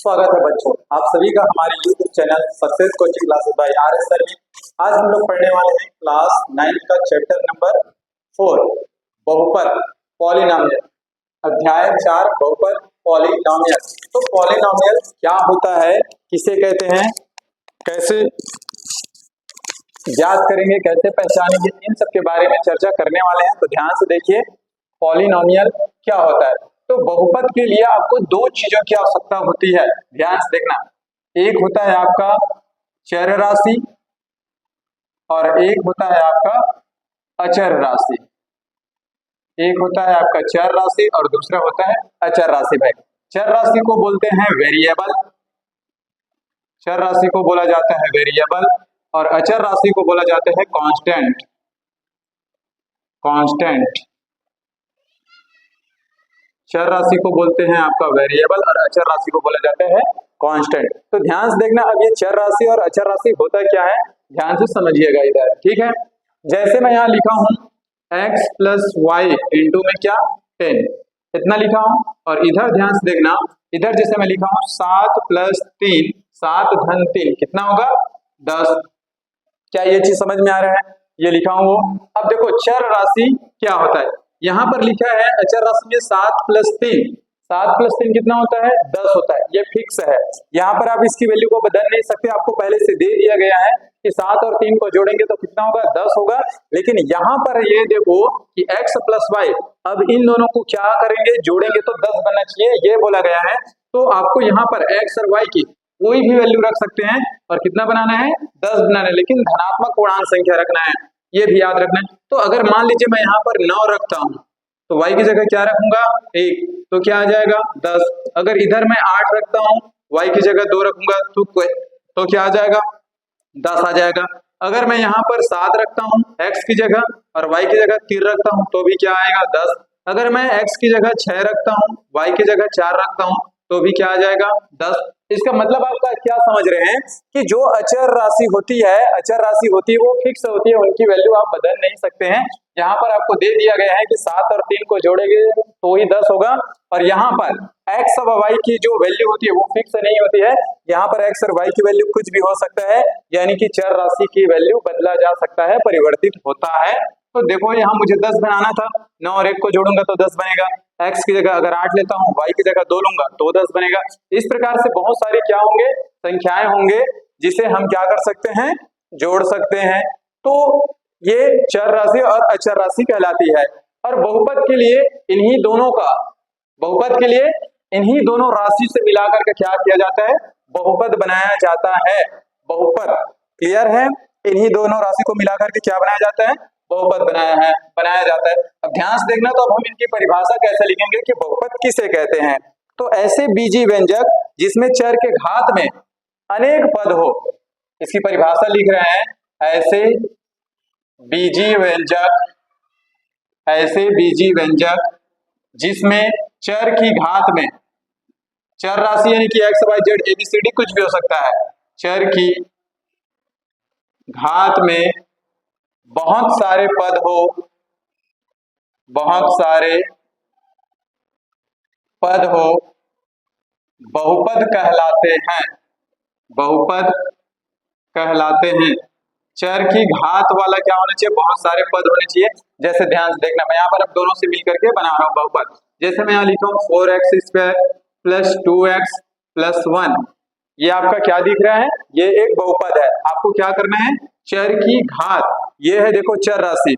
स्वागत है बच्चों, आप सभी का हमारे YouTube channel success coaching classes bye RS sir में। आज हम लोग पढ़ने वाले हैं क्लास 9 का चैप्टर नंबर 4 बहुपद पॉलिनोमियल, अध्याय 4 बहुपद पॉलिनोमियल। तो पॉलिनोमियल क्या होता है, किसे कहते हैं, कैसे याद करेंगे, कैसे पहचानेंगे, इन सब के बारे में चर्चा करने वाले हैं। तो ध्यान से देखिए पॉलिनोमियल क्या होता है। तो बहुपद के लिए आपको दो चीजों की आवश्यकता होती है, ध्यान से देखना। एक होता है आपका चर राशि और एक होता है आपका अचर राशि। एक होता है आपका चर राशि और दूसरा होता है अचर राशि। भाई चर राशि को बोलते हैं वेरिएबल, चर राशि को बोला जाता है वेरिएबल और अचर राशि को बोला जाता है कांस्टेंट। कांस्टेंट चर राशि को बोलते हैं आपका वेरिएबल और अचर राशि को बोला जाता है कांस्टेंट। तो ध्यान से देखना, अब ये चर राशि और अचर राशि होता क्या है, ध्यान से समझिएगा इधर, ठीक है। जैसे मैं यहाँ लिखा हूं x प्लस वाई इंटू में क्या 10, इतना लिखा हूं। और इधर ध्यान से देखना, इधर जैसे मैं लिखा हूं 7 प्लस 3 7 धन 3 कितना होगा 10। क्या ये चीज समझ में आ रहा है, ये लिखा हूं वो। अब देखो चर राशि क्या होता है, यहाँ पर लिखा है अचर राशि में 7 प्लस 3 कितना होता है 10 होता है, ये फिक्स है। यहाँ पर आप इसकी वैल्यू को बदल नहीं सकते, आपको पहले से दे दिया गया है कि 7 और 3 को जोड़ेंगे तो कितना होगा 10 होगा। लेकिन यहाँ पर ये देखो कि x प्लस वाई, अब इन दोनों को क्या करेंगे, जोड़ेंगे तो 10 बनना चाहिए, ये बोला गया है। तो आपको यहाँ पर x और y की कोई भी वैल्यू रख सकते हैं और कितना बनाना है 10 बनाना है, लेकिन धनात्मक पूर्णांक संख्या रखना है, ये भी याद रखना है। तो अगर मान लीजिए मैं यहाँ पर 9 रखता हूँ तो y की जगह क्या रखूंगा 1, तो क्या आ जाएगा 10। अगर इधर मैं 8 रखता हूँ y की जगह 2 रखूंगा तो क्या आ जाएगा 10 आ जाएगा। अगर मैं यहाँ पर 7 रखता हूँ x की जगह और y की जगह 3 रखता हूँ तो भी क्या आएगा 10। अगर मैं x की जगह 6 रखता हूँ y की जगह 4 रखता हूँ तो भी क्या आ जाएगा 10। इसका मतलब आपका क्या समझ रहे हैं कि जो अचर राशि होती है, अचर राशि होती है वो फिक्स होती है, उनकी वैल्यू आप बदल नहीं सकते हैं। यहाँ पर आपको दे दिया गया है कि 7 और 3 को जोड़ेंगे तो ही 10 होगा। और यहाँ पर x और y की जो वैल्यू होती है वो फिक्स नहीं होती है, यहाँ पर x और y की वैल्यू कुछ भी हो सकता है, यानी कि चर राशि की वैल्यू बदला जा सकता है, परिवर्तित होता है। तो देखो यहाँ मुझे 10 बनाना था, 9 और 1 को जोड़ूंगा तो 10 बनेगा। x की जगह अगर 8 लेता हूँ, y की जगह 2 लूंगा तो 10 बनेगा। इस प्रकार से बहुत सारे क्या होंगे, संख्याएं होंगे जिसे हम क्या कर सकते हैं, जोड़ सकते हैं। तो ये चर राशि और अचर राशि कहलाती है। और बहुपद के लिए इन्हीं दोनों का, बहुपद के लिए इन्हीं दोनों राशि से मिलाकर के क्या किया जाता है, बहुपद बनाया जाता है। बहुपद क्लियर है, इन्हीं दोनों राशि को मिलाकर के क्या बनाया जाता है, बहुपद बनाया जाता है। अब ध्यान से देखना, तो अब हम इनकी परिभाषा कैसे लिखेंगे कि बहुपद किसे कहते हैं। तो ऐसे बीजीय व्यंजक जिसमें चर के घात में अनेक पद हो, इसकी परिभाषा लिख रहे हैं, ऐसे बीजीय व्यंजक, ऐसे बीजीय व्यंजक जिसमें चर की घात में, चर राशि यानी कि x y z a b c d कुछ भी हो सकता है, चर की घात में बहुत सारे पद हो, बहुत सारे पद हो, बहुपद कहलाते हैं, बहुपद कहलाते हैं। चर की घात वाला क्या होना चाहिए, बहुत सारे पद होने चाहिए। जैसे ध्यान से देखना, मैं यहाँ पर अब दोनों से मिलकर के बना रहा हूं बहुपद। जैसे मैं यहाँ लिखा हूँ 4x² प्लस 2x प्लस 1, ये आपका क्या दिख रहा है, ये एक बहुपद है। आपको क्या करना है, चर की घात, ये है देखो चर राशि,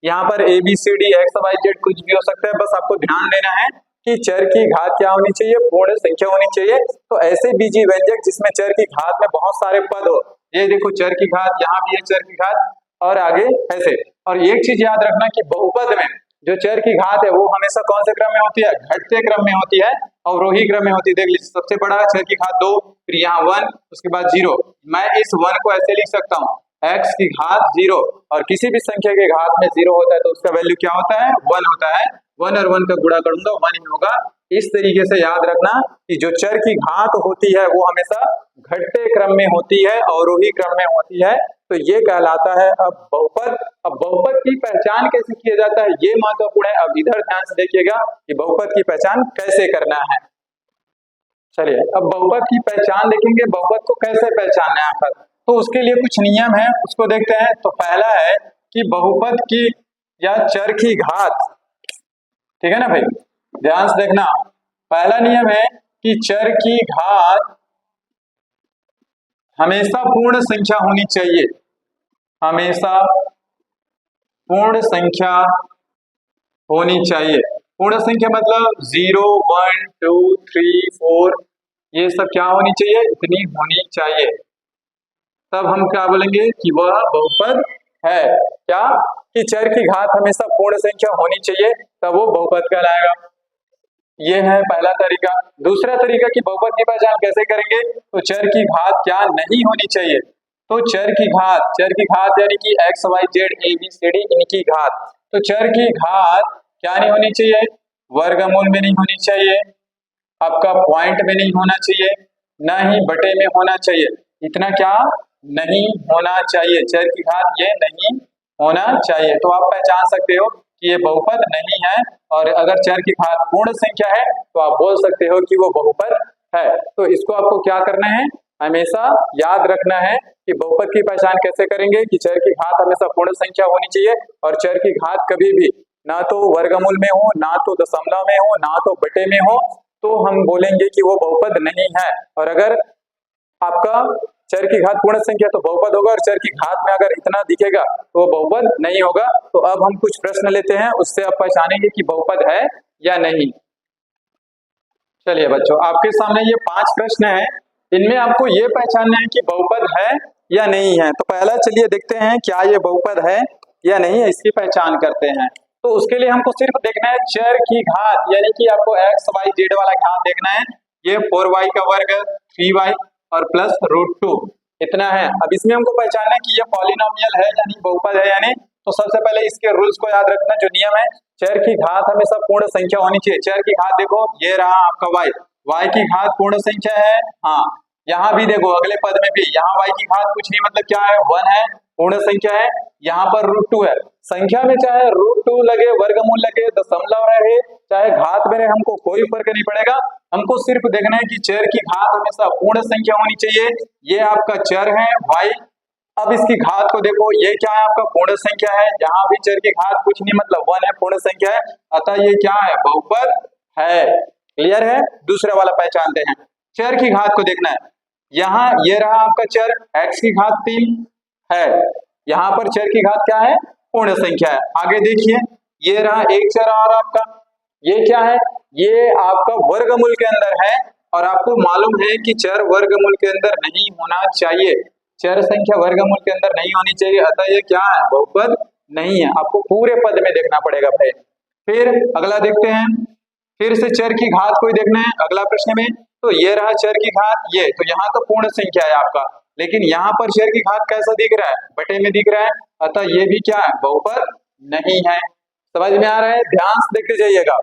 यहाँ पर a b c d x y z कुछ भी हो सकता है, बस आपको ध्यान देना है कि चर की घात क्या होनी चाहिए, पूर्ण संख्या होनी चाहिए। तो ऐसे बीजीय व्यंजक जिसमें चर की घात में बहुत सारे पद हो, ये देखो चर की घात, यहाँ भी है चर की घात और आगे ऐसे। और एक चीज याद रखना कि बहुपद में जो चर की घात है वो हमेशा कौन से क्रम में होती है, घटते क्रम में होती है, अवरोही क्रम में होती है। देख लीजिए सबसे बड़ा चर की घात 2, फिर यहाँ 1, उसके बाद 0। मैं इस 1 को ऐसे लिख सकता हूँ x की घात 0, और किसी भी संख्या के घात में 0 होता है तो उसका वैल्यू क्या होता है 1 होता है। 1 और 1 का गुणा करूंगा 1 ही होगा। इस तरीके से याद रखना कि जो चर की घात होती है वो हमेशा घटते क्रम में होती है, अवरोही क्रम में होती है। तो ये कहलाता है अब बहुपद। अब बहुपद की पहचान कैसे किया जाता है ये महत्वपूर्ण है। अब इधर ध्यान से देखिएगा कि बहुपद की पहचान कैसे करना है। चलिए अब बहुपद की पहचान देखेंगे, बहुपद को कैसे पहचानना है आखिर, तो उसके लिए कुछ नियम है, उसको देखते हैं। तो पहला है कि बहुपद की या चर की घात, ठीक है ना भाई, ध्यान से देखना। पहला नियम है कि चर की घात हमेशा पूर्ण संख्या होनी चाहिए, हमेशा पूर्ण संख्या होनी चाहिए। पूर्ण संख्या मतलब 0, 1, 2, 3, 4 ये सब क्या होनी चाहिए, इतनी होनी चाहिए, तब हम क्या बोलेंगे कि वह बहुपद है। क्या कि चर की घात हमेशा पूर्ण संख्या होनी चाहिए, तब वो बहुपद कहलाएगा। ये है पहला तरीका। दूसरा तरीका कि बहुपद की पहचान कैसे करेंगे, तो चर की घात क्या नहीं होनी चाहिए। तो चर की घात यानी कि x y z a b c d इनकी घात, तो चर की घात क्या नहीं होनी चाहिए, वर्गमूल में नहीं होनी चाहिए, आपका पॉइंट में नहीं होना चाहिए, ना ही बटे में होना चाहिए, इतना क्या नहीं होना चाहिए, चर की घात ये नहीं होना चाहिए। तो आप पहचान सकते हो कि ये बहुपद नहीं है, और अगर चर की घात पूर्ण संख्या है तो आप बोल सकते हो कि वो बहुपद है। तो इसको आपको क्या करना है, हमेशा याद रखना है कि बहुपद की पहचान कैसे करेंगे कि चर की घात हमेशा पूर्ण संख्या होनी चाहिए, और चर की घात कभी भी ना तो वर्गमूल में हो, ना तो दशमलव में हो, ना तो बटे में हो, तो हम बोलेंगे कि वो बहुपद नहीं है। और अगर आपका चर की घात पूर्ण संख्या तो बहुपद होगा, और चर की घात में अगर इतना दिखेगा तो वो बहुपद नहीं होगा। तो अब हम कुछ प्रश्न लेते हैं, उससे आप पहचानेंगे कि बहुपद है या नहीं। चलिए बच्चों, आपके सामने ये 5 प्रश्न हैं, इनमें आपको ये पहचानना है कि बहुपद है या नहीं है। तो पहला चलिए देखते हैं क्या ये बहुपद है या नहीं है, इसकी पहचान करते हैं। तो उसके लिए हमको सिर्फ देखना है चर की घात, यानी कि आपको एक्स वाई जेड वाला घात देखना है। ये 4y का वर्ग, 3y और प्लस √2 इतना है। अब इसमें हमको पहचानना है कि ये पॉलिनोमियल है यानी बहुपद है या नहीं। तो सबसे पहले इसके रूल्स को याद रखना, जो नियम है, चर की घात हमेशा पूर्ण संख्या होनी चाहिए। चर की घात देखो, ये रहा आपका y की घात पूर्ण संख्या है, हाँ। यहाँ भी देखो अगले पद में भी, यहाँ y की घात कुछ नहीं मतलब क्या है, 1 है, पूर्ण संख्या है। यहाँ पर √2 है। संख्या में चाहे √2 लगे, वर्गमूल लगे, दशमलव रहे, चाहे घात में रहे, हमको कोई फर्क नहीं पड़ेगा। हमको सिर्फ देखना है कि चर की घात हमेशा पूर्ण संख्या होनी चाहिए। ये आपका चर है y। अब इसकी घात को देखो, ये क्या है, आपका पूर्ण संख्या है। यहाँ भी चर की घात कुछ नहीं मतलब 1 है, पूर्ण संख्या है, अतः ये क्या है, बहुपद है। क्लियर है। दूसरा वाला पहचानते हैं, चर की घात को देखना है। यहाँ ये रहा आपका चर x की घात 3 है, यहाँ पर चर की घात क्या है, पूर्ण संख्या है। आगे देखिए, ये रहा एक चर और आपका, ये क्या है, ये आपका वर्गमूल के अंदर है, और आपको मालूम है कि चर वर्गमूल के अंदर नहीं होना चाहिए, चर संख्या वर्गमूल के अंदर नहीं होनी चाहिए, अतः ये क्या है, बहुपद नहीं है। आपको पूरे पद में देखना पड़ेगा भाई। फिर अगला देखते हैं, फिर से चर की घात को ही देखना है अगला प्रश्न में। तो ये रहा चर की घात, ये तो यहाँ तो पूर्ण संख्या है आपका, लेकिन यहाँ पर चर की घात कैसा दिख रहा है, बटे में दिख रहा है, अतः ये भी क्या है, बहुपद नहीं है। समझ में आ रहा है, ध्यान से देखते जाइएगा।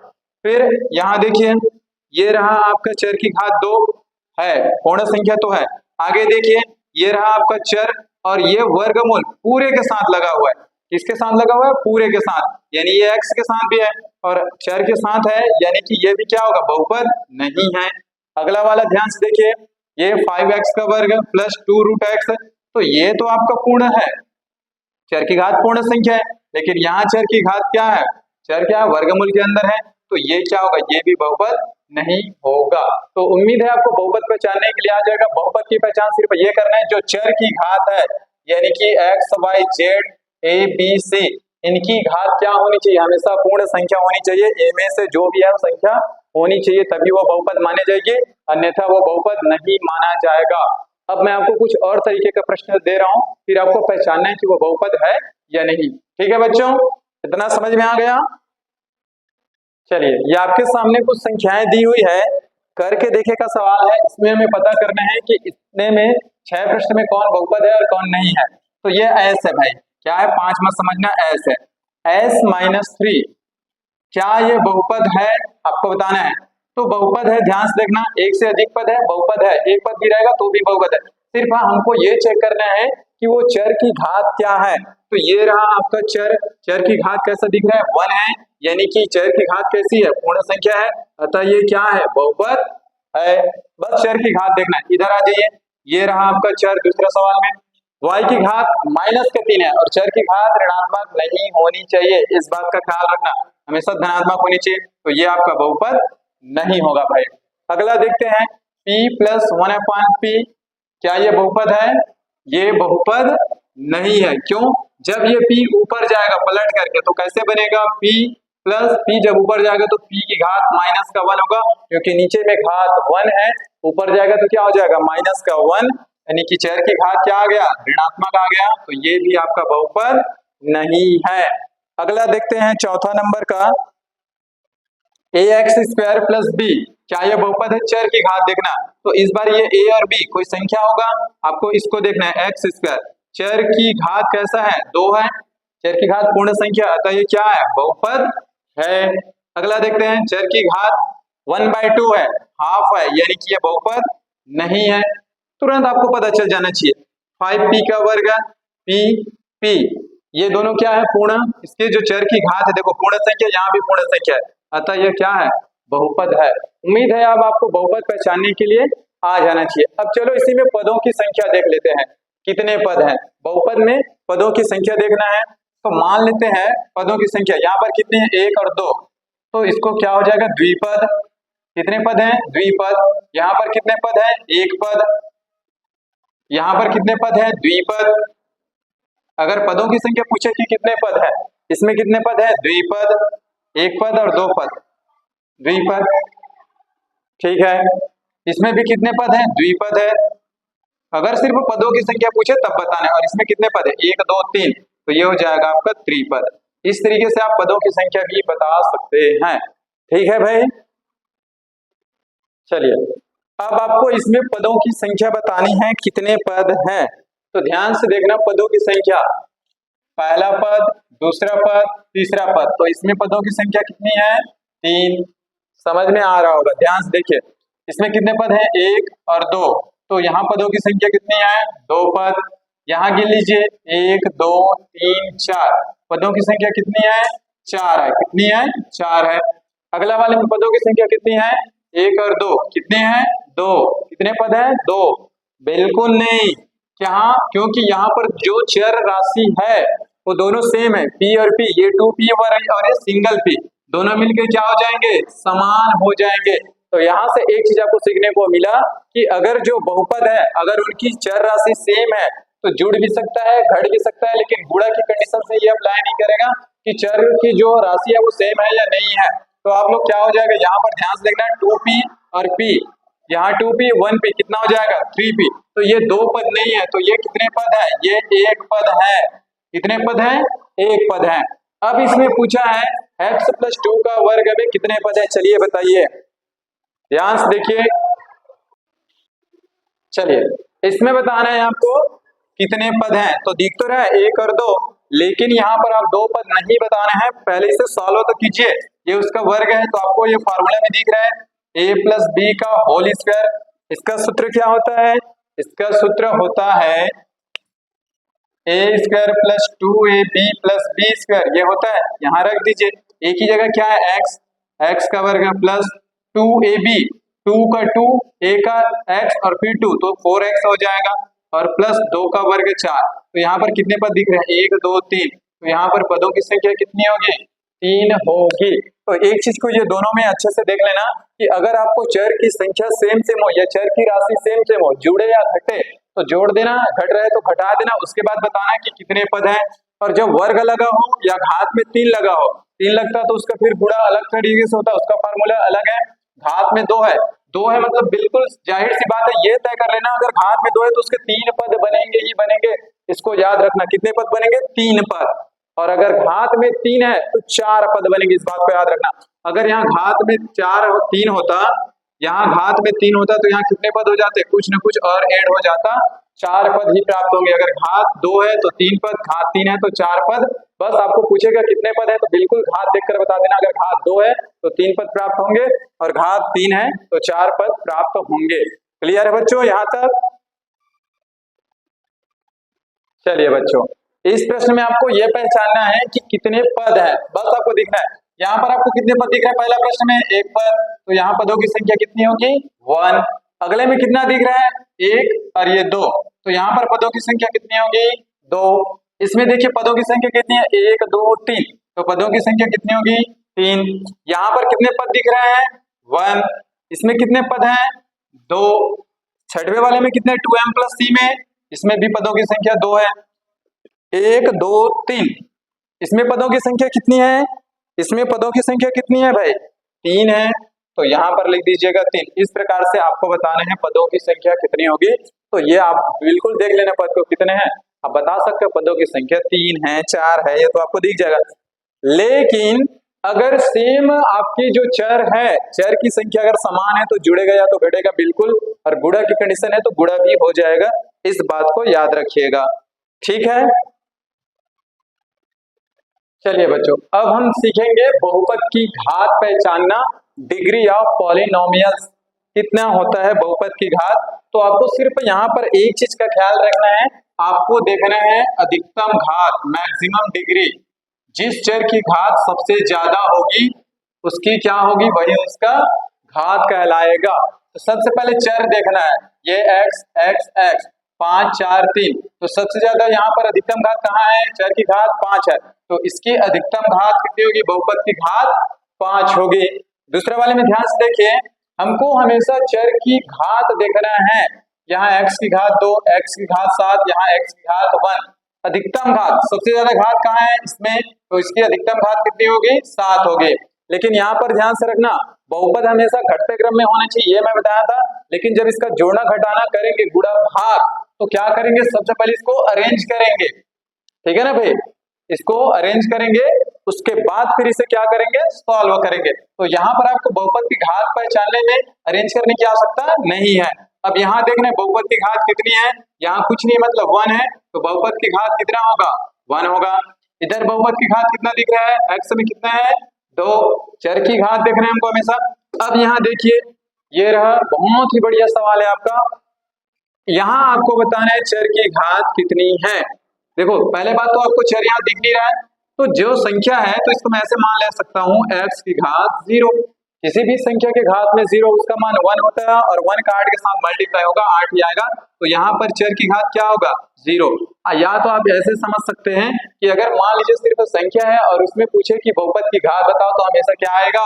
फिर यहाँ देखिए, ये रहा आपका चर की घात 2 है, पूर्ण संख्या तो है। आगे देखिए, ये रहा आपका चर, और ये वर्गमूल पूरे के साथ लगा हुआ है। किसके साथ लगा हुआ है, पूरे के साथ, यानी ये x के साथ भी है और चर के साथ है, यानी कि ये भी क्या होगा, बहुपद नहीं है। अगला वाला ध्यान से देखिए, ये 5x का वर्ग प्लस 2√x, तो ये तो आपका पूर्ण है, चर की घात पूर्ण संख्या है, लेकिन यहाँ चर की घात क्या है, चर क्या है, वर्गमूल के अंदर है, तो ये क्या होगा, ये भी बहुपद नहीं होगा। तो उम्मीद है आपको बहुपद पहचानने के लिए आ जाएगा। बहुपद की पहचान सिर्फ ये करना है, जो चर की घात है, यानी कि x y z a b c इनकी घात क्या होनी चाहिए, हमेशा पूर्ण संख्या होनी चाहिए। ए में से जो भी है संख्या होनी चाहिए, तभी वो बहुपद माने जाएगी, अन्यथा वो बहुपद नहीं माना जाएगा। अब मैं आपको कुछ और तरीके का प्रश्न दे रहा हूं, फिर आपको पहचानना है कि वो बहुपद है या नहीं। ठीक है बच्चों, इतना समझ में आ गया। चलिए, ये आपके सामने कुछ संख्याएं दी हुई है, करके देखे का सवाल है। इसमें हमें पता करना है कि इतने में 6 प्रश्न में कौन बहुपद है और कौन नहीं है। तो ये एस है भाई, क्या है, 5 मत समझना, एस है, s-3 क्या ये बहुपद है, आपको बताना है। तो बहुपद है, ध्यान से देखना, एक से अधिक पद है, बहुपद है, एक पद भी रहेगा तो भी बहुपद है। सिर्फ हमको ये चेक करना है कि वो चर की घात क्या है। तो ये रहा आपका चर, चर की घात कैसा दिख रहा है, 1 है, यानी कि चर की घात कैसी है, पूर्ण संख्या है, अतः ये क्या है, बहुपद है। बस चर की घात देखना है। इधर आ जाइए, ये रहा आपका चर दूसरा सवाल में। y की घात -3 है और चर की घात ऋणात्मक नहीं होनी चाहिए, इस बात का ख्याल रखना, हमेशा धनात्मक होनी चाहिए। तो ये आपका बहुपद नहीं होगा भाई। अगला देखते हैं p + 1/p, क्या ये बहुपद है? ये बहुपद नहीं है। क्यों? जब ये p ऊपर जाएगा पलट करके तो कैसे बनेगा? p + p जब ऊपर जाएगा तो p की घात -1 होगा, क्योंकि नीचे में घात 1 है, ऊपर जाएगा तो क्या हो जाएगा? -1, यानी कि चर की घात क्या आ गया? ऋणात्मक आ गया। तो ये भी आपका बहुपद नहीं है। अगला देखते हैं चौथा नंबर का, ax² + b, क्या ये बहुपद है? चर की घात देखना। तो इस बार ये a और b कोई संख्या होगा, आपको इसको देखना है। x², चर की घात कैसा है? 2 है, चर की घात पूर्ण संख्या, अतः ये क्या है? बहुपद है। अगला देखते हैं, चर की घात 1/2 है, हाफ है, यानी कि ये बहुपद नहीं है। तुरंत आपको पता चल जाना चाहिए। 5p का वर्ग p p, ये दोनों क्या है? पूर्ण। इसके जो चर की घात है, देखो पूर्ण संख्या, यहाँ भी पूर्ण संख्या है, अतः यह क्या है? बहुपद है। उम्मीद है अब आपको बहुपद पहचानने के लिए आ जाना चाहिए। अब चलो इसी में पदों की संख्या देख लेते हैं, कितने पद हैं। बहुपद में पदों की संख्या देखना है, तो मान लेते हैं पदों की संख्या यहाँ पर कितनी है? 1 और 2, तो इसको क्या हो जाएगा? द्विपद। कितने पद हैं? द्विपद। यहाँ पर कितने पद हैं? 1 पद। यहाँ पर कितने पद हैं? द्विपद। अगर पदों की संख्या पूछे कि कितने पद है, इसमें कितने पद है? द्विपद, 1 पद और 2 पद, द्विपद। ठीक है, इसमें भी कितने पद हैं? द्विपद है। अगर सिर्फ पदों की संख्या पूछे तब बताना है, और इसमें कितने पद है? 1 2 3, तो ये हो जाएगा आपका त्रिपद। इस तरीके से आप पदों की संख्या भी बता सकते हैं। ठीक है भाई, चलिए अब आपको इसमें पदों की संख्या बतानी है, कितने पद हैं। तो ध्यान से देखना, पदों की संख्या, पहला पद, दूसरा पद, तीसरा पद, तो इसमें पदों की संख्या कितनी है? 3। समझ में आ रहा होगा, ध्यान से देखिए। इसमें कितने पद हैं? 1 और 2, तो यहाँ पदों की संख्या कितनी है? 2 पद। यहाँ गिन लीजिए, 1 2 3 4, पदों की संख्या कितनी है? 4 है। कितनी है? 4 है। अगला वाले में पदों की संख्या कितनी है? 1 और 2, कितने हैं? 2। कितने पद हैं? 2। बिल्कुल नहीं, क्या? क्योंकि यहाँ पर जो चर राशि है वो दोनों सेम है, p और p, ये 2p और ये सिंगल p, दोनों मिलकर क्या हो जाएंगे? समान हो जाएंगे। तो यहाँ से एक चीज आपको सीखने को मिला कि अगर जो बहुपद है, अगर उनकी चर राशि सेम है तो जुड़ भी सकता है, घट भी सकता है, लेकिन गुणा की कंडीशन से ये अप्लाई नहीं करेगा कि चर की जो राशि है वो सेम है या नहीं है। तो आप लोग क्या हो जाएगा, यहाँ पर ध्यान से देखना, 2p और p, यहाँ 2p 1p, कितना हो जाएगा? 3p। तो ये 2 पद नहीं है, तो ये कितने पद है? ये 1 पद है। कितने पद हैं? 1 पद है। अब इसमें पूछा है x + 2 का वर्ग में कितने पद है? चलिए बताइए, ध्यान से देखिए। चलिए इसमें बताना है आपको कितने पद हैं। तो दिख तो रहा है 1 और 2, लेकिन यहाँ पर आप 2 पद नहीं बताना है, पहले इसे सॉल्व तो कीजिए। ये उसका वर्ग है, तो आपको ये फॉर्मूला में दिख रहा है, a + b का होल स्क्वायर। इसका सूत्र क्या होता है? इसका सूत्र होता है a² + 2ab + b², ये होता है। यहाँ रख दीजिए, a की जगह क्या है? x का वर्ग प्लस 2ab, 2 का 2, a का x और फिर 2, तो 4x हो जाएगा, और प्लस 2 का वर्ग 4। तो यहाँ पर कितने पद दिख रहे हैं? 1 2 3, तो यहाँ पर पदों की संख्या कितनी होगी? 3 होगी। तो एक चीज को ये दोनों में अच्छे से देख लेना कि अगर आपको चर की संख्या सेम हो या चर की राशि सेम हो, जुड़े या घटे, तो जोड़ देना, घट रहे तो घटा देना, उसके बाद बताना कि कितने पद हैं। और जब वर्ग लगा हो या घात में 3 लगा हो, 3 लगता तो उसका फिर गुणा अलग तरीके से होता, उसका फार्मूला अलग है। घात में 2 है, 2 है मतलब बिल्कुल जाहिर सी बात है, ये तय कर लेना अगर घात में 2 है तो उसके 3 पद बनेंगे ही बनेंगे। इसको याद रखना, कितने पद बनेंगे? 3 पद। और अगर घात में 3 है तो 4 पद बनेंगे, इस बात को याद रखना। अगर यहाँ घात में 3 होता, यहाँ घात में 3 होता तो यहाँ कितने पद हो जाते? कुछ ना कुछ और ऐड हो जाता, 4 पद ही प्राप्त होंगे। अगर घात 2 है तो 3 पद, घात 3 है तो 4 पद। बस आपको पूछेगा कितने पद है तो बिल्कुल घात देखकर बता देना, अगर घात 2 है तो 3 पद प्राप्त होंगे, और घात 3 है तो 4 पद प्राप्त होंगे। क्लियर है बच्चों यहाँ तक? चलिए बच्चों, इस प्रश्न में आपको यह पहचानना है कि कितने पद है, बस आपको दिखना है। यहाँ पर आपको कितने पद दिख रहे हैं? पहला प्रश्न में एक पद, तो यहाँ पदों की संख्या कितनी होगी? 1। अगले में कितना दिख रहा है? 1 और ये 2, तो यहाँ पर पदों की संख्या कितनी होगी? 2। इसमें देखिए पदों की संख्या कितनी है? 1 2 3, तो पदों की संख्या कितनी होगी? 3। यहाँ पर कितने पद दिख रहे हैं? 1। इसमें कितने पद हैं? 2। छठवें वाले में कितने? 2m + c में, इसमें भी पदों की संख्या 2 है। 1 2 3, इसमें पदों की संख्या कितनी है? इसमें पदों की संख्या कितनी है भाई? 3 है, तो यहाँ पर लिख दीजिएगा 3। इस प्रकार से आपको बताने हैं पदों की संख्या कितनी होगी, तो ये आप बिल्कुल देख लेना पद को कितने हैं, आप बता सकते हो पदों की संख्या 3 है 4 है, ये तो आपको दिख जाएगा। लेकिन अगर सेम आपकी जो चर है, चर की संख्या अगर समान है तो जुड़ेगा या तो घटेगा बिल्कुल, और गुणा की कंडीशन है तो गुणा भी हो जाएगा, इस बात को याद रखिएगा। ठीक है, चलिए बच्चों, अब हम सीखेंगे बहुपद की घात पहचानना, डिग्री ऑफ पॉलिनोमियल्स, कितना होता है बहुपद की घात। तो आपको सिर्फ यहाँ पर एक चीज का ख्याल रखना है, आपको देखना है अधिकतम घात, मैक्सिमम डिग्री। जिस चर की घात सबसे ज्यादा होगी उसकी क्या होगी? वही उसका घात कहलाएगा। तो सबसे पहले चर देखना है, ये x x x 5 4 3, तो सबसे ज्यादा यहाँ पर अधिकतम घात कहाँ है? चर की घात 5 है, तो इसकी अधिकतम घात कितनी होगी? बहुपद की घात 5 होगी। दूसरे वाले में ध्यान से देखिए, हमको हमेशा चर की घात देखना है। यहाँ x की घात 2, x की घात 7, यहाँ x की घात 1। अधिकतम घात, सबसे ज्यादा घात कहाँ है इसमें? तो इसकी अधिकतम घात कितनी होगी? 7 होगी। लेकिन यहाँ पर ध्यान से रखना, बहुपद हमेशा घटते क्रम में होना चाहिए, ये मैं बताया था। लेकिन जब इसका जोड़ना घटाना करेंगे, गुणा भाग, तो क्या करेंगे? सबसे पहले इसको अरेंज करेंगे, ठीक है ना भाई, इसको अरेंज करेंगे, उसके बाद फिर इसे क्या करेंगे? सॉल्व करेंगे। तो यहाँ पर आपको बहुपद की घात पहचानने में अरेंज करने की आवश्यकता नहीं है। अब यहाँ देखना है बहुपद की घात कितनी है, यहाँ कुछ नहीं मतलब 1 है, तो बहुपद की घात कितना होगा? 1 होगा। इधर बहुपद की घात कितना दिख रहा है? x में कितना है? 2। चर की घात देखना है हमको हमेशा। अब यहाँ देखिए, ये रहा, बहुत ही बढ़िया सवाल है आपका। यहाँ आपको बताना है चर की घात कितनी है। देखो पहले बात तो आपको चर यहाँ दिख नहीं रहा है, तो जो संख्या है तो इसको मैं ऐसे मान ले सकता हूँ x की घात 0। किसी भी संख्या के घात में 0 उसका मान 1 होता है, और 1 का 8 के साथ मल्टीप्लाई होगा, 8 ही आएगा। तो यहाँ पर चर की घात क्या होगा? 0। या तो आप ऐसे समझ सकते हैं कि अगर मान लीजिए सिर्फ संख्या है और उसमें पूछे कि बहुपद की घात बताओ, तो हमेशा क्या आएगा?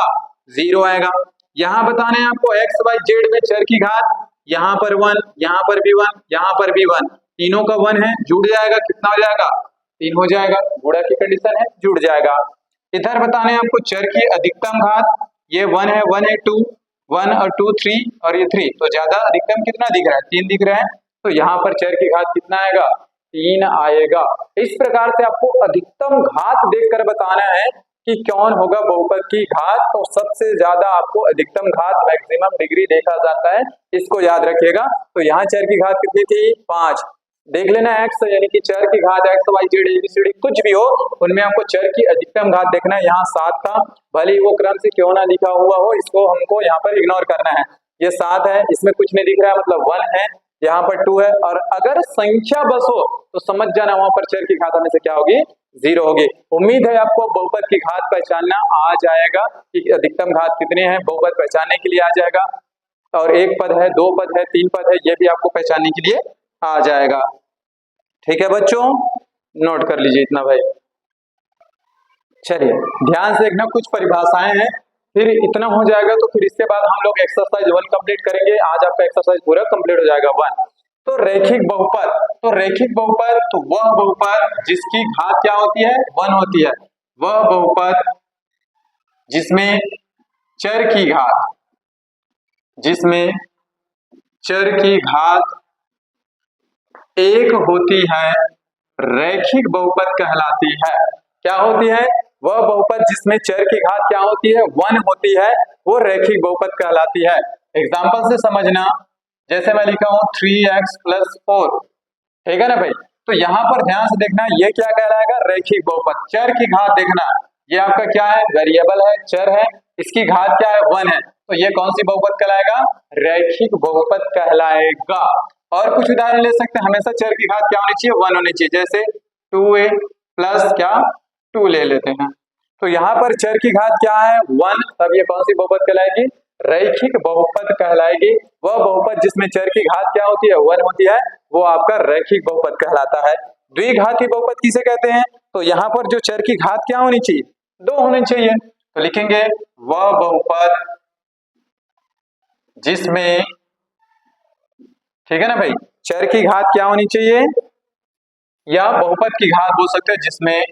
0 आएगा। यहाँ बताने हैं आपको x y z में चर की घात, यहाँ पर 1, यहाँ पर भी 1, यहाँ पर भी 1, तीनों का 1 है, जुड़ जाएगा, कितना हो जाएगा? 3 हो जाएगा, गुणा की कंडीशन है, जुड़ जाएगा। इधर बताने आपको चर की अधिकतम घात, ये 1 है 2, 1 और 2 3, और ये 3, तो ज्यादा अधिकतम कितना दिख रहा है? 3 दिख रहा है, तो यहाँ पर चर की घात कितना आएगा? 3 आएगा। इस प्रकार से आपको अधिकतम घात देखकर बताना है कि कौन होगा बहुपद की घात। तो सबसे ज्यादा आपको अधिकतम घात, मैक्सिमम डिग्री देखा जाता है, इसको याद रखिएगा। तो यहाँ चर की घात कितनी थी? 5। देख लेना x, यानी कि चर की घात x y z ABCD कुछ भी हो, उनमें आपको चर की अधिकतम घात देखना है। यहाँ 7 था, भले ही वो क्रम से क्यों ना लिखा हुआ हो, इसको हमको यहाँ पर इग्नोर करना है। ये 7 है, इसमें कुछ नहीं दिख रहा है, मतलब 1 है, यहाँ पर 2 है, और अगर संख्या बस हो तो समझ जाना वहां पर चर की घात में से क्या होगी? 0 होगी। उम्मीद है आपको बहुपद की घात पहचानना आ जाएगा कि अधिकतम घात कितने हैं, बहुपद पहचानने के लिए आ जाएगा। और 1 पद है, 2 पद है, 3 पद है, ये भी आपको पहचानने के लिए आ जाएगा। ठीक है बच्चों, नोट कर लीजिए इतना भाई। चलिए ध्यान से देखना, कुछ परिभाषाएं हैं, फिर इतना हो जाएगा तो फिर इसके बाद हम लोग एक्सरसाइज 1 कंप्लीट करेंगे। आज आपका एक्सरसाइज पूरा कंप्लीट हो जाएगा 1। तो रैखिक बहुपद, तो रैखिक बहुपद तो वह बहुपद जिसकी घात क्या होती है? 1 होती है। वह बहुपद जिसमें चर की घात, जिसमें चर की घात 1 होती है, रैखिक बहुपद कहलाती है। क्या होती है? वह बहुपद जिसमें चर की घात क्या होती है? 1 होती है, वो रैखिक बहुपद कहलाती है। एग्जाम्पल से समझना, जैसे मैं लिखा हूं 3x + 4, ठीक है ना भाई। तो यहाँ पर ध्यान से देखना, ये क्या कहलाएगा? रैखिक बहुपद। चर की घात देखना, ये आपका क्या है? वेरिएबल है, चर है, इसकी घात क्या है? 1 है, तो ये कौन सी बहुपद कहलाएगा? रैखिक बहुपद कहलाएगा। और कुछ उदाहरण ले सकते हैं, हमेशा चर की घात क्या होनी चाहिए? 1 होनी चाहिए। जैसे 2a + क्या 2 ले लेते हैं, तो यहाँ पर चर की घात क्या है 1, तब ये कौन सी बहुपद कहलाएगी, रैखिक बहुपद कहलाएगी। वह बहुपद जिसमें चर की घात क्या होती है 1 होती है, वो आपका रैखिक बहुपद कहलाता है। द्विघाती बहुपद किसे कहते हैं, तो यहाँ पर जो चर की घात क्या होनी चाहिए 2 होनी चाहिए। तो लिखेंगे वह बहुपद जिसमें, ठीक है ना भाई, चर की घात क्या होनी चाहिए, या बहुपद की घात बोल सकते हैं जिसमें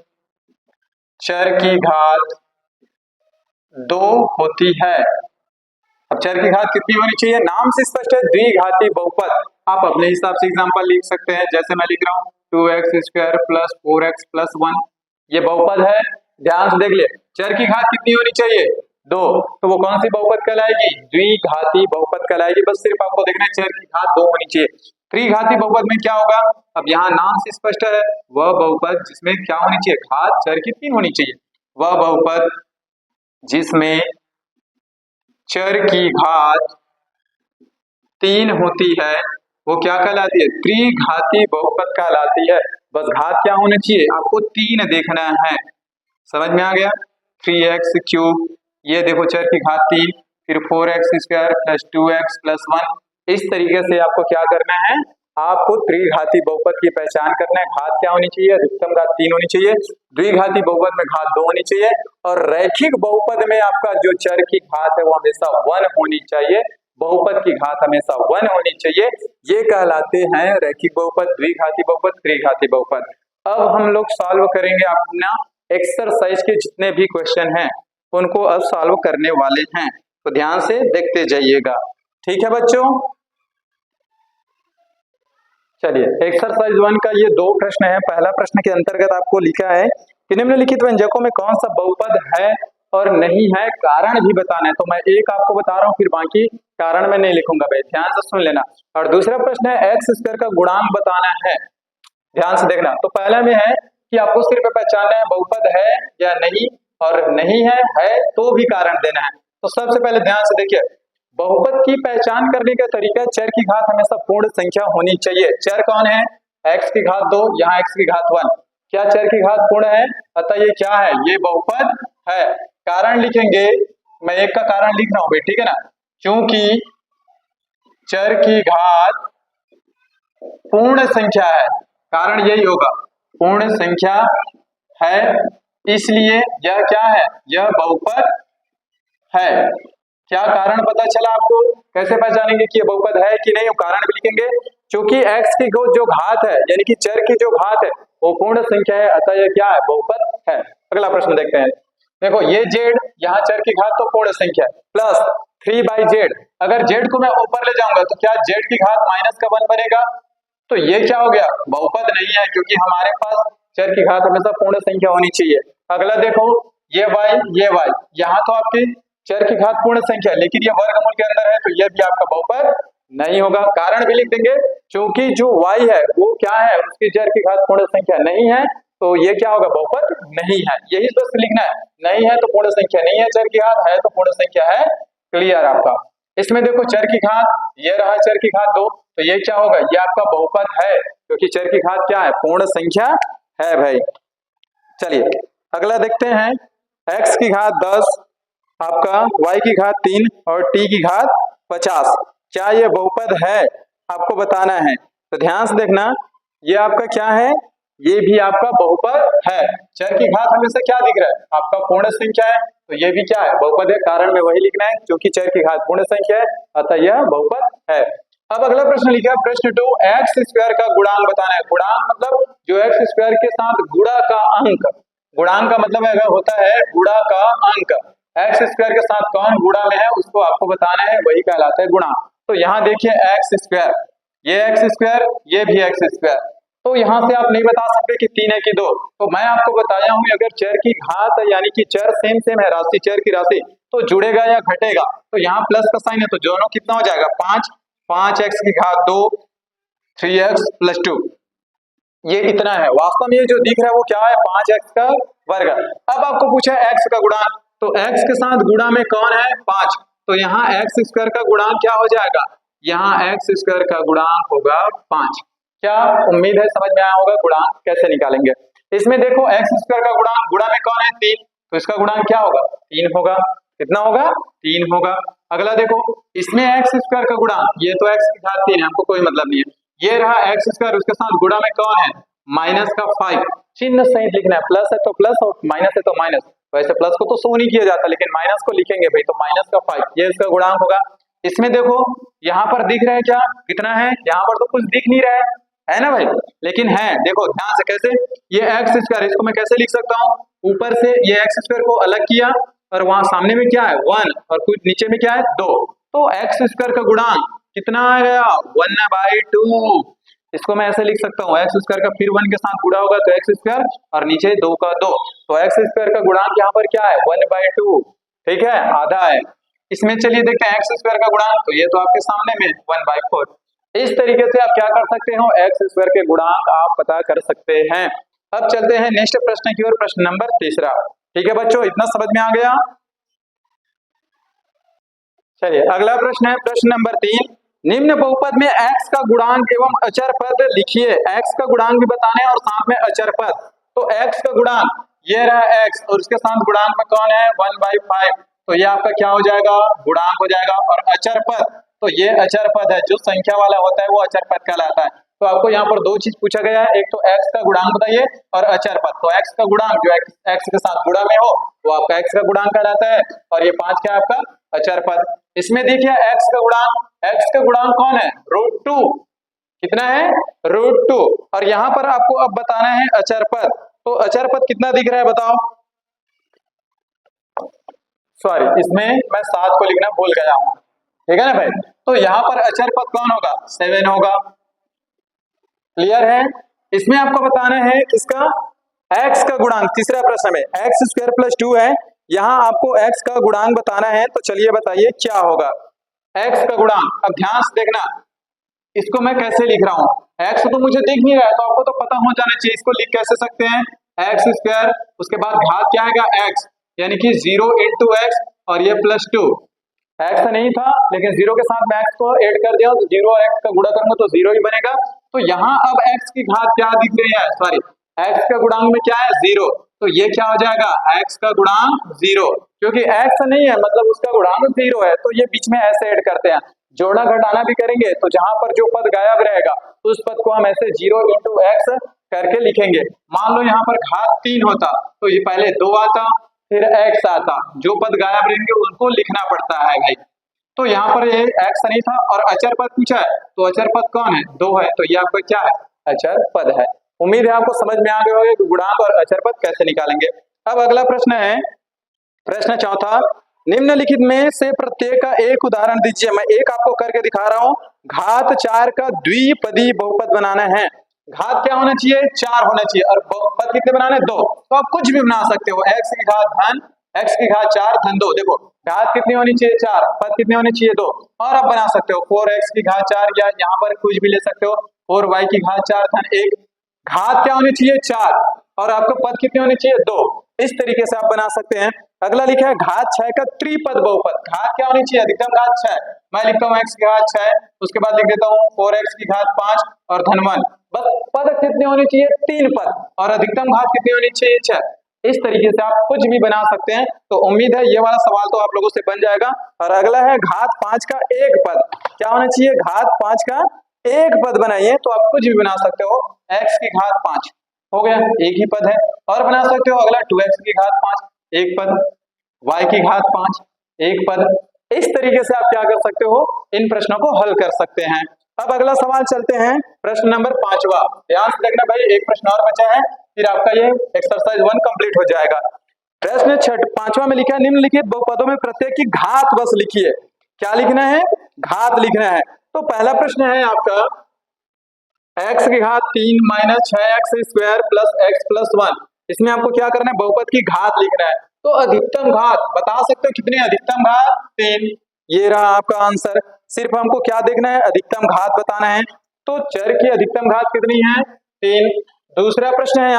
चर की घात 2 होती है। अब चर की घात कितनी होनी चाहिए, नाम से स्पष्ट है द्विघाती बहुपद। आप अपने हिसाब से एग्जांपल लिख सकते हैं, जैसे मैं लिख रहा हूँ 2x² + 4x + 1, ये बहुपद है। ध्यान से देख लिए, चर की घात कितनी होनी चाहिए 2, तो वो कौन सी बहुपद कहलाएगी, द्विघाती बहुपद कहलाएगी। बस सिर्फ आपको देखना है चर की घात 2 होनी चाहिए। त्रिघाती बहुपद में क्या होगा, अब यहाँ नाम से स्पष्ट है, वह बहुपद जिसमें क्या होनी चाहिए, घात चर की 3 होनी चाहिए। वह बहुपद जिसमें चर की घात 3 होती है वो क्या कहलाती है, त्रिघाती बहुपद कहलाती है। बस घात क्या होनी चाहिए, आपको 3 देखना है। समझ में आ गया, 3x³ ये देखो चर की घात 3, फिर 4x² + 2x + 1। इस तरीके से आपको क्या करना है, आपको त्रिघाती बहुपद की पहचान करना है। घात क्या होनी चाहिए, अधिकतम घात 3 होनी चाहिए। द्विघाती बहुपद में घात 2 होनी चाहिए, और रैखिक बहुपद में आपका जो चर की घात है वो हमेशा 1 होनी चाहिए। बहुपद की घात हमेशा 1 होनी चाहिए। ये कहलाते हैं रैखिक बहुपद, द्विघाती बहुपद, त्रिघाती बहुपद। अब हम लोग सॉल्व करेंगे अपना एक्सरसाइज के जितने भी क्वेश्चन हैं उनको अब सॉल्व करने वाले हैं, तो ध्यान से देखते जाइएगा, ठीक है बच्चों। चलिए एक्सरसाइज 1 का ये 2 प्रश्न है। पहला प्रश्न के अंतर्गत आपको लिखा है कि निम्नलिखित व्यंजकों में कौन सा बहुपद है और नहीं है, कारण भी बताना है। तो मैं एक आपको बता रहा हूँ, फिर बाकी कारण में नहीं लिखूंगा भाई, ध्यान से सुन लेना। और दूसरा प्रश्न है x² का गुणांक बताना है, ध्यान से देखना। तो पहला में है कि आपको सिर्फ पहचानना है बहुपद है या नहीं, और नहीं है तो भी कारण देना है। तो सबसे पहले ध्यान से देखिए, बहुपद की पहचान करने का तरीका, चर की घात हमेशा पूर्ण संख्या होनी चाहिए। चर कौन है, x की घात 2, यहाँ x की घात 1, क्या चर की घात पूर्ण है, अतः ये क्या है, ये बहुपद है। कारण लिखेंगे, मैं एक का कारण लिख रहा हूं भाई, ठीक है ना, क्योंकि चर की घात पूर्ण संख्या है, कारण यही होगा, पूर्ण संख्या है, इसलिए यह क्या है, यह बहुपद है। क्या कारण पता चला आपको, कैसे पहचानेंगे कि ये बहुपद है कि नहीं, कारण भी लिखेंगे, क्योंकि x की जो घात है यानी कि चर की जो घात है वो पूर्ण संख्या है, अतः यह क्या है, बहुपद है। अगला प्रश्न देखते हैं, देखो ये z, यहाँ चर की घात तो पूर्ण संख्या है, प्लस 3/z, अगर z को मैं ऊपर ले जाऊंगा तो क्या z की घात -1 बनेगा, तो ये क्या हो गया, बहुपद नहीं है, क्योंकि हमारे पास चर की घात हमेशा पूर्ण संख्या होनी चाहिए। अगला देखो ये y, यहाँ तो आपकी चर की घात पूर्ण संख्या, लेकिन ये वर्गमूल के अंदर है, तो ये भी आपका बहुपद नहीं होगा। कारण भी लिख देंगे, क्योंकि जो y है वो क्या है, उसकी चर की घात पूर्ण संख्या नहीं है, तो ये क्या होगा, बहुपद नहीं है। यही बस लिखना है, नहीं है तो पूर्ण संख्या नहीं है, चर की घात है तो पूर्ण संख्या है। क्लियर आपका। इसमें देखो चर की घात, ये रहा चर की घात 2, तो ये क्या होगा, ये आपका बहुपद है, क्योंकि चर की घात क्या है, पूर्ण संख्या है भाई। चलिए अगला देखते हैं, x की घात 10, आपका y की घात 3 और t की घात 50, क्या ये बहुपद है, आपको बताना है। तो ध्यान से देखना, ये आपका क्या है, ये भी आपका बहुपद है। चर की घात हमेशा क्या दिख रहा है, आपका पूर्ण संख्या है, तो ये भी क्या है, बहुपद है। कारण में वही लिखना है, क्योंकि चर की घात पूर्ण संख्या है, अतः यह बहुपद है। अब अगला प्रश्न लिखा है, प्रश्न 2, x² का गुणांक बताना है। गुणांक मतलब जो x² के साथ गुणा का अंक, गुणांक का मतलब अगर होता है गुणा का अंक, x² के साथ कौन गुणा में है उसको आपको बताना है, वही कहलाता है गुणांक। तो यहाँ देखिए x², ये x², ये भी x², तो यहाँ से आप नहीं बता सकते कि 3 है कि 2। तो मैं आपको बताया हूँ, अगर चर की घात यानी कि चर सेम है, राशि चर की राशि, तो जुड़ेगा या घटेगा, तो यहाँ प्लस का साइन है, तो दोनों कितना हो जाएगा, 5x की घात 2, 3x + 2, ये इतना है। वास्तव में ये जो दिख रहा है वो क्या है, 5x का वर्ग। अब आपको पूछा है x का गुणांक, तो x के साथ गुणा में कौन है, 5, तो यहाँ x² का गुणांक क्या हो जाएगा, यहाँ x² का गुणांक होगा 5। क्या उम्मीद है समझ में आया होगा गुणांक कैसे निकालेंगे। इसमें देखो x² का गुणांक, गुणा में कौन है 3, तो इसका गुणांक क्या होगा? 3 होगा। कितना होगा? 3 होगा। अगला देखो, इसमें एक्स स्क्वायर का गुणांक, ये तो एक्स की घात 3 है, हमको कोई मतलब नहीं है। ये रहा एक्स स्क्वायर, उसके साथ गुणा में कौन है? माइनस का 5। चिन्ह सहित लिखना है, प्लस है तो प्लस और माइनस है तो माइनस। वैसे प्लस को तो शो नहीं किया जाता, लेकिन माइनस को लिखेंगे भाई, तो माइनस का 5 ये इसका गुणांक होगा। इसमें देखो यहाँ पर दिख रहा है क्या, कितना है? यहाँ पर तो कुछ दिख नहीं रहा है ना भाई, लेकिन है, देखो ध्यान से कैसे, ये एक्स स्क्वायर, इसको मैं कैसे लिख सकता हूँ? ऊपर से ये एक्स स्क्वायर को अलग किया और वहां सामने में क्या है? 1 और कुछ नीचे में क्या है? 2। तो एक्स स्क्वायर का गुणांक कितना आ गया? 1/2। इसको मैं ऐसे लिख सकता हूँ, एक्स स्क्वायर का फिर 1 के साथ गुणा होगा तो एक्स स्क्वायर और नीचे 2 का 2, तो एक्स स्क्वायर का गुणांक यहाँ पर क्या है? 1/2। ठीक है, आधा है। इसमें चलिए देखते हैं एक्स स्क्वायर का गुणांक, तो ये तो आपके सामने में 1/4। इस तरीके से आप क्या कर सकते हो? एक्स स्क्वायर के गुणांक आप पता कर सकते हैं। अब चलते हैं नेक्स्ट प्रश्न की ओर, प्रश्न नंबर 3। ठीक है बच्चों, इतना समझ में आ गया? चलिए अगला प्रश्न है, प्रश्न नंबर 3। निम्न बहुपद में x का गुणांक एवं अचर पद लिखिए। x का गुणांक भी बताने और साथ में अचर पद। तो x का गुणांक ये रहा x और उसके साथ गुणांक में कौन है? 1/5। तो ये आपका क्या हो जाएगा? गुणांक हो जाएगा। और अचर पद, तो ये अचर पद है, जो संख्या वाला होता है वो अचर पद कहलाता है। तो आपको यहाँ पर दो चीज पूछा गया है, एक तो x का गुणांक बताइए और अचर पद। तो x का गुणांक जो x के साथ गुणा में हो वो आपका x का गुणांक कहलाता है, और ये 5 क्या है आपका? अचर पद। इसमें देखिए x का गुणांक कौन है? √2। कितना है? √2। और यहाँ पर आपको अब बताना है अचर पद। तो अचर पद कितना दिख रहा है बताओ? सॉरी, इसमें मैं 7 को लिखना भूल गया हूँ, ठीक है ना भाई। तो यहाँ पर अचर पद कौन होगा? 7 होगा। क्लियर है? इसमें आपको बताना है किसका? x का गुणांक। तीसरा प्रश्न में x² + 2 है, यहाँ आपको x का गुणांक बताना है। तो चलिए बताइए क्या होगा x का गुणांक। अब ध्यान से देखना, इसको मैं कैसे लिख रहा हूँ? x तो मुझे दिख नहीं रहा है, तो आपको तो पता हो जाना चाहिए। इसको लिख कैसे सकते हैं? x², उसके बाद घात क्या आएगा? x, यानी कि 0 × x और ये +2। x नहीं था, लेकिन 0 के साथ मैं x को ऐड कर दिया, तो 0 और x का गुणा करूंगा तो 0 ही बनेगा। तो यहाँ अब x की घात क्या दिख रही है? सॉरी, x का गुणांक में क्या है? 0। तो ये क्या हो जाएगा? x का गुणांक 0, क्योंकि x नहीं है मतलब उसका गुणांक 0 है। तो ये बीच में ऐसे ऐड करते हैं, जोड़ना घटाना भी करेंगे तो जहां पर जो पद गायब रहेगा उस पद को हम ऐसे 0 × x करके लिखेंगे। मान लो यहाँ पर घात 3 होता तो ये पहले 2 आता फिर x आता, जो पद गायब रहेंगे उनको लिखना पड़ता है भाई। तो यहाँ पर ये x नहीं था और अचर पद पूछा है, तो अचर पद कौन है? 2 है, तो ये आपका क्या है? अचर पद है। उम्मीद है आपको समझ में आ गया होगा कि गुणांक और अचर पद कैसे निकालेंगे। अब अगला प्रश्न है, प्रश्न 4। निम्नलिखित में से प्रत्येक का एक उदाहरण दीजिए। मैं एक आपको करके दिखा रहा हूँ। घात 4 का द्विपदी बहुपद बनाना है। घात क्या होना चाहिए? 4 होना चाहिए, और पद कितने बनाने? 2। तो आप कुछ भी बना सकते हो, x की घात धन x की घात 4 धन 2। देखो घात कितनी होनी चाहिए? 4, पद कितने होने चाहिए? 2। और आप बना सकते हो 4x की घात 4, या यहाँ पर कुछ भी ले सकते हो 4y की घात 4 धन 1। घात क्या होनी चाहिए? 4, और आपको पद कितने होने चाहिए? 2। इस तरीके से आप बना सकते हैं। अगला लिखा है घात 6 का त्रिपद बहुपद। घात क्या होनी चाहिए? अधिकतम घात 6। मैं लिखता हूँ x की घात 6, उसके बाद लिख देता हूँ 4x की घात 5 और धन 1। बस पद कितने होने चाहिए? 3 पद, और अधिकतम घात कितनी होनी चाहिए? 6। इस तरीके से आप कुछ भी बना सकते हैं। तो उम्मीद है ये वाला सवाल तो आप लोगों से बन जाएगा। और अगला है घात 5 का एक पद। क्या होना चाहिए? घात 5 का एक पद बनाइए, तो आप कुछ भी बना सकते हो। x की घात 5 हो गया, एक ही पद है। और बना सकते हो अगला 2x की घात 5 एक पद, y की घात 5 एक पद। इस तरीके से आप क्या कर सकते हो? इन प्रश्नों को हल कर सकते हैं। अब अगला सवाल चलते हैं, प्रश्न नंबर 5वां। ध्यान से देखना भाई, एक प्रश्न और बचा है, फिर आपका ये एक्सरसाइज 1 कंप्लीट हो जाएगा। प्रश्न 5वां में लिखा है निम्नलिखित बहुपदों में प्रत्येक की घात बस लिखिए। क्या लिखना है? घात लिखना है। तो पहला प्रश्न है आपका x की घात 3 - 6x² + x + 1। इसमें आपको क्या करना है? बहुपद की घात लिखना है। तो अधिकतम घात बता सकते हो कितनी? अधिकतम घात 3। ये रहा आपका आंसर। सिर्फ हमको क्या देखना है? अधिकतम घात बताना है। तो चर की अधिकतम घात कितनी है? 3। दूसरा प्रश्न है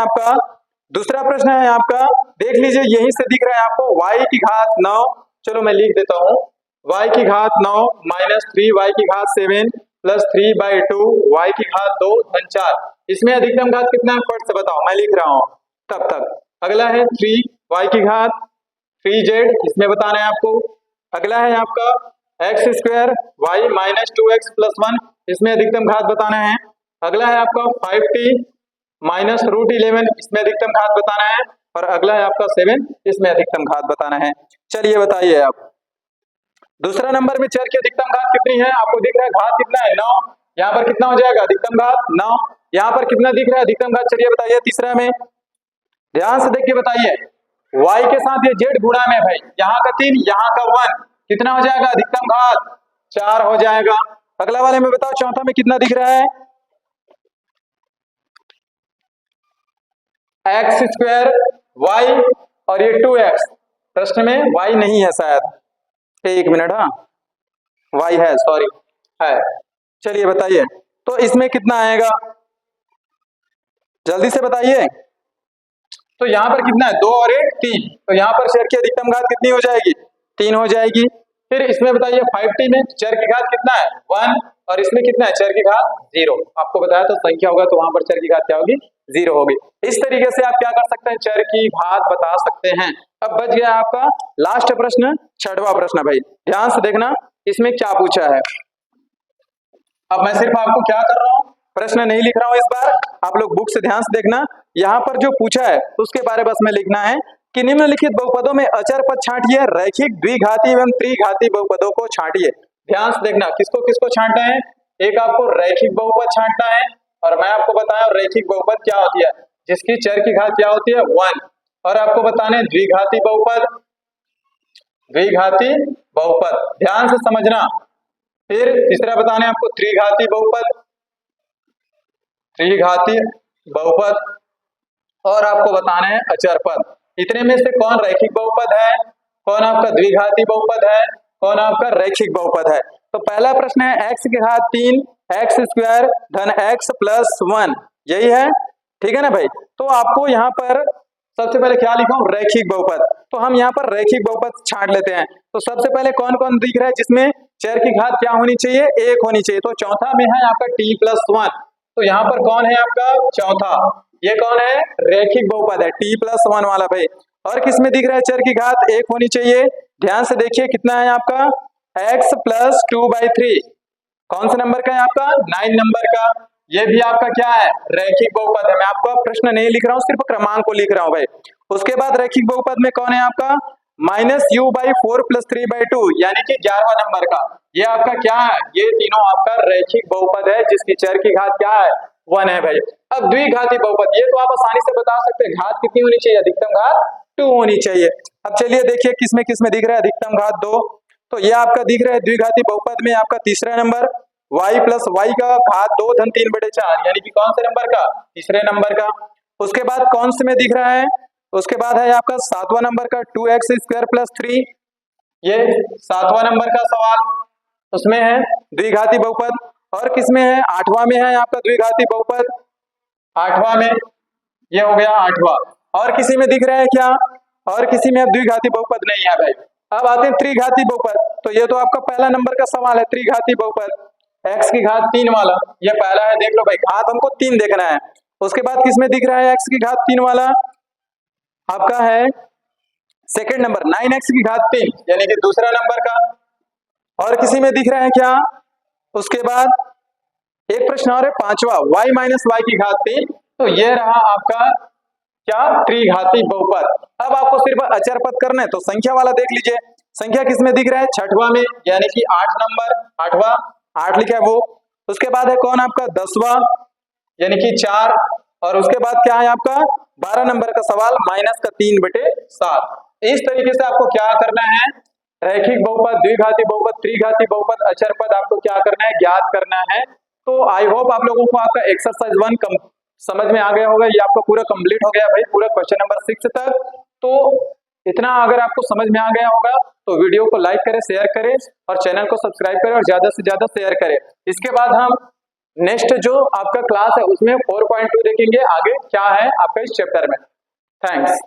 आपका, देख लीजिए, यहीं से दिख रहा है आपको y की घात 9। चलो मैं लिख देता हूँ, y की घात 9 - 3y की घात 7 + 3/2 y की घात 2 धन 4। इसमें अधिकतम घात कितना है? फट से बताओ, मैं लिख रहा हूँ तब तक। अगला है 3 y की घात 3z, इसमें बताना है आपको। अगला है आपका x square y minus 2x plus 1, इसमें अधिकतम घात बताना है। अगला है आपका 5t माइनस रूट 11, इसमें अधिकतम घात बताना है। और अगला है आपका 7, इसमें अधिकतम घात बताना है। चलिए बताइए आप, दूसरा नंबर में चर की अधिकतम घात कितनी है? आपको दिख रहा है घात कितना है? 9। यहाँ पर कितना हो जाएगा? अधिकतम घात 9। यहाँ पर कितना दिख रहा है अधिकतम घात? चलिए बताइए तीसरा में, ध्यान से देख के बताइए। y के साथ ये z गुणा में भाई, यहाँ का 3 यहाँ का 1, कितना हो जाएगा? अधिकतम घात 4 हो जाएगा। अगला वाले में बताओ, चौथा में कितना दिख रहा है? x स्क्वायर y और ये 2x, प्रश्न में y नहीं है शायद, एक मिनट, हाँ y है, सॉरी है। चलिए बताइए, तो इसमें कितना आएगा? जल्दी से बताइए। तो यहाँ पर कितना है? 2 और 1 3, तो यहाँ पर चर की अधिकतम घात कितनी हो जाएगी? 3 हो जाएगी। फिर इसमें बताइए 5t में चर की घात कितना है? 1, और इसमें कितना है? चर की घात 0। आपको बताया तो संख्या होगा तो वहां पर चर की घात क्या होगी? 0 होगी। इस तरीके से आप क्या कर सकते हैं? चर की घात बता सकते हैं। अब बच गया आपका लास्ट प्रश्न, 6वां प्रश्न। भाई ध्यान से देखना, इसमें क्या पूछा है। अब मैं सिर्फ आपको क्या कर रहा हूँ, प्रश्न नहीं लिख रहा हूं इस बार, आप लोग बुक से ध्यान से देखना। यहाँ पर जो पूछा है उसके बारे बस में लिखना है कि निम्नलिखित बहुपदों में अचर पद छांटिए, रैखिक द्विघाती एवं त्रिघाती बहुपदों को छांटिए। ध्यान से देखना, किसको किसको छांटना है? एक आपको रैखिक बहुपद छांटना है, और मैं आपको बताया रैखिक बहुपद क्या होती है, जिसकी चर की घात क्या होती है? 1। और आपको बताने द्विघाती बहुपद, द्विघाती बहुपद, ध्यान से समझना। फिर तीसरा बताने आपको त्रिघाती बहुपद, त्रिघाती बहुपद, और आपको बताना है अचर पद। इतने में से कौन रैखिक बहुपद है, कौन आपका द्विघाती बहुपद है, कौन आपका रैखिक बहुपद है? तो पहला प्रश्न है x की घात 3 x स्क्वायर धन x प्लस 1, यही है, ठीक है ना भाई। तो आपको यहाँ पर सबसे पहले क्या लिखा हूं? रैखिक बहुपद। तो हम यहाँ पर रैखिक बहुपद छांट लेते हैं। तो सबसे पहले कौन कौन दिख रहा है जिसमें चर की घात क्या होनी चाहिए? 1 होनी चाहिए। तो चौथा में है आपका t प्लस 1, तो यहाँ पर कौन है आपका? चौथा, ये कौन है? रैखिक बहुपद है, t प्लस 1 वाला भाई। और किस में दिख रहा है चर की घात? 1 होनी चाहिए। ध्यान से देखिए कितना है आपका? x प्लस 2/3, कौन सा नंबर का है आपका? 9 नंबर का। ये भी आपका क्या है? रैखिक बहुपद है। मैं आपका प्रश्न नहीं लिख रहा हूँ, सिर्फ क्रमांक को लिख रहा हूँ भाई। उसके बाद रैखिक बहुपद में कौन है आपका? -u/4 + 3/2, यानी कि 11वां नंबर का। ये आपका क्या है? ये तीनों आपका रैखिक बहुपद है, जिसकी चर की घात क्या है? 1 है भाई। अब द्विघाती बहुपद, ये तो आप आसानी से बता सकते हैं, घात कितनी होनी चाहिए? अधिकतम घात 2 होनी चाहिए। अब चलिए देखिए किसमें किसमें दिख रहा है अधिकतम घात 2। तो ये आपका दिख रहा है द्विघाती बहुपद में आपका तीसरा नंबर, y प्लस y का घात 2 धन 3/4, यानी कि कौन से नंबर का? तीसरे नंबर का। उसके बाद कौन से में दिख रहा है? उसके बाद है आपका 7वां नंबर का 2x स्क्वायर प्लस 3, ये 7वां नंबर का सवाल, उसमें है द्विघाती बहुपद। और किसमें है? 8वां में है आपका द्विघाती बहुपद, 8वां में, ये हो गया 8वां। और किसी में दिख रहा है क्या? और किसी में अब द्विघाती बहुपद नहीं है भाई। अब आते हैं त्रिघाती बहुपद। तो ये तो आपका पहला नंबर का सवाल है, त्रिघाती बहुपद, x की घात 3 वाला, ये पहला है, देख लो भाई, घात हमको 3 देखना है। उसके बाद किसमें दिख रहा है x की घात 3 वाला? आपका है सेकंड नंबर, 9x की घात 3, यानी कि दूसरा नंबर का। और किसी में दिख रहा है क्या? उसके बाद एक प्रश्न और है, 5वां, y माइनस y की घात 3, तो ये रहा आपका क्या? त्रिघाती बहुपद। अब आपको सिर्फ अचर पद करना है, तो संख्या वाला देख लीजिए। संख्या किसमें दिख रहा है? 6वां में, यानी कि 8 नंबर, 8वां, 8 लिखा है वो। उसके बाद है कौन आपका? 10वां, यानी कि 4। और उसके बाद क्या है आपका? 12 नंबर का सवाल, -3/7। इस तरीके से आपको क्या करना है? रैखिक बहुपद, द्विघाती बहुपद, त्रिघाती बहुपद, अचर पद आपको क्या करना है? ज्ञात करना है। तो आई होप आप लोगों को आपका एक्सरसाइज 1 समझ में आ गया होगा। ये आपका पूरा कंप्लीट हो गया भाई, पूरा क्वेश्चन नंबर 6 तक। तो इतना अगर आपको समझ में आ गया होगा तो वीडियो को लाइक करें, शेयर करें, और चैनल को सब्सक्राइब करें, और ज्यादा से ज्यादा शेयर करें। इसके बाद हम नेक्स्ट जो आपका क्लास है उसमें 4.2 देखेंगे, आगे क्या है आपका इस चैप्टर में। थैंक्स।